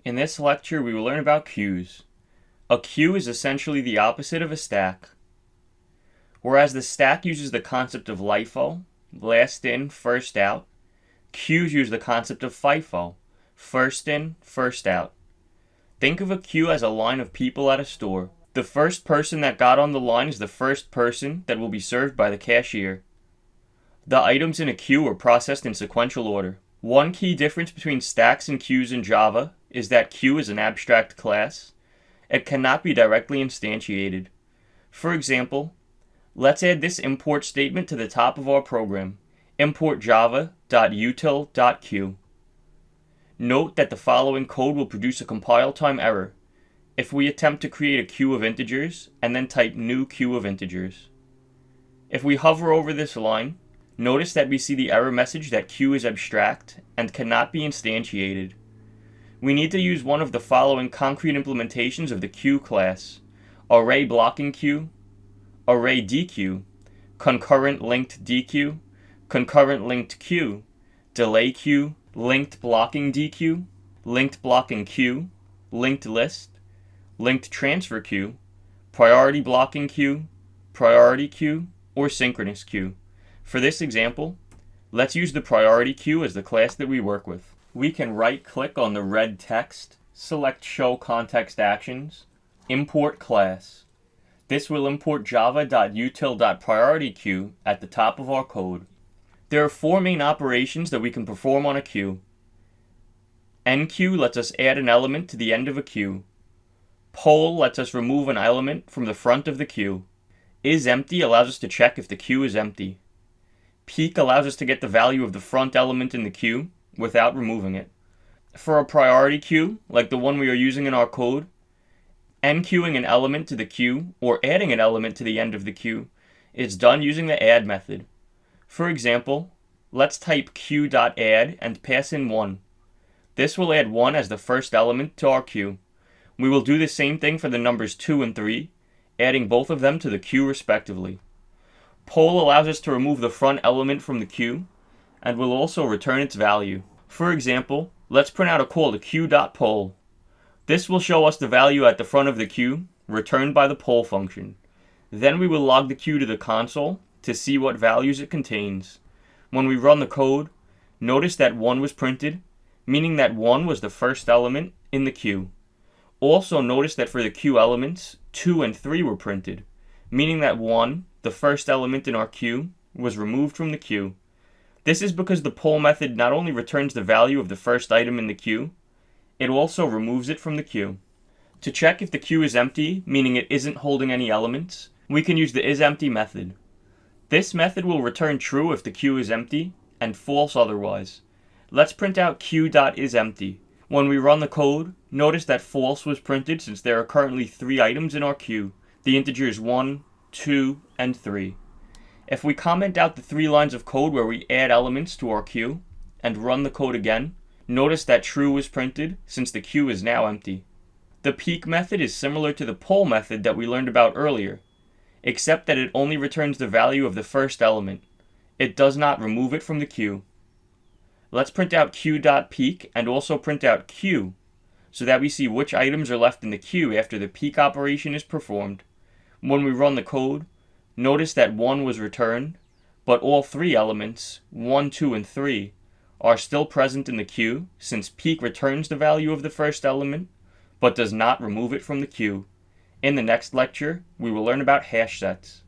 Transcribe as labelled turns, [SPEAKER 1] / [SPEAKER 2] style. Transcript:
[SPEAKER 1] In this lecture, we will learn about queues. A queue is essentially the opposite of a stack. Whereas the stack uses the concept of LIFO, last in, first out, queues use the concept of FIFO, first in, first out. Think of a queue as a line of people at a store. The first person that got on the line is the first person that will be served by the cashier. The items in a queue are processed in sequential order. One key difference between stacks and queues in Java is that queue is an abstract class. It cannot be directly instantiated. For example, let's add this import statement to the top of our program, import java.util.queue. Note that the following code will produce a compile time error if we attempt to create a queue of integers and then type new queue of integers. If we hover over this line, notice that we see the error message that queue is abstract and cannot be instantiated. We need to use one of the following concrete implementations of the queue class: array blocking queue, array dequeue, concurrent linked dequeue, concurrent linked queue, delay queue, linked blocking dequeue, linked blocking queue, linked list, linked transfer queue, priority blocking queue, priority queue, or synchronous queue. For this example, let's use the priority queue as the class that we work with. We can right-click on the red text, select Show Context Actions, Import Class. This will import java.util.priorityQueue at the top of our code. There are four main operations that we can perform on a queue. enqueue lets us add an element to the end of a queue. Poll lets us remove an element from the front of the queue. Isempty allows us to check if the queue is empty. Peek allows us to get the value of the front element in the queue without removing it. For a priority queue, like the one we are using in our code, enqueuing an element to the queue or adding an element to the end of the queue is done using the add method. For example, let's type queue.add and pass in 1. This will add 1 as the first element to our queue. We will do the same thing for the numbers 2 and 3, adding both of them to the queue respectively. Poll allows us to remove the front element from the queue, and will also return its value. For example, let's print out a call to queue.poll. This will show us the value at the front of the queue, returned by the poll function. Then we will log the queue to the console to see what values it contains. When we run the code, notice that 1 was printed, meaning that 1 was the first element in the queue. Also notice that for the queue elements, 2 and 3 were printed, meaning that 1, the first element in our queue, was removed from the queue. This is because the poll method not only returns the value of the first item in the queue, it also removes it from the queue. To check if the queue is empty, meaning it isn't holding any elements, we can use the Isempty method. This method will return true if the queue is empty, and false otherwise. Let's print out queue.isempty. When we run the code, notice that false was printed since there are currently 3 items in our queue, the integers 1, 2, and 3. If we comment out the 3 lines of code where we add elements to our queue, and run the code again, notice that true was printed since the queue is now empty. The peek method is similar to the poll method that we learned about earlier, except that it only returns the value of the first element. It does not remove it from the queue. Let's print out queue.peek and also print out queue, so that we see which items are left in the queue after the peek operation is performed. When we run the code, notice that 1 was returned, but all 3 elements, 1, 2, and 3, are still present in the queue since peek returns the value of the first element, but does not remove it from the queue. In the next lecture, we will learn about hash sets.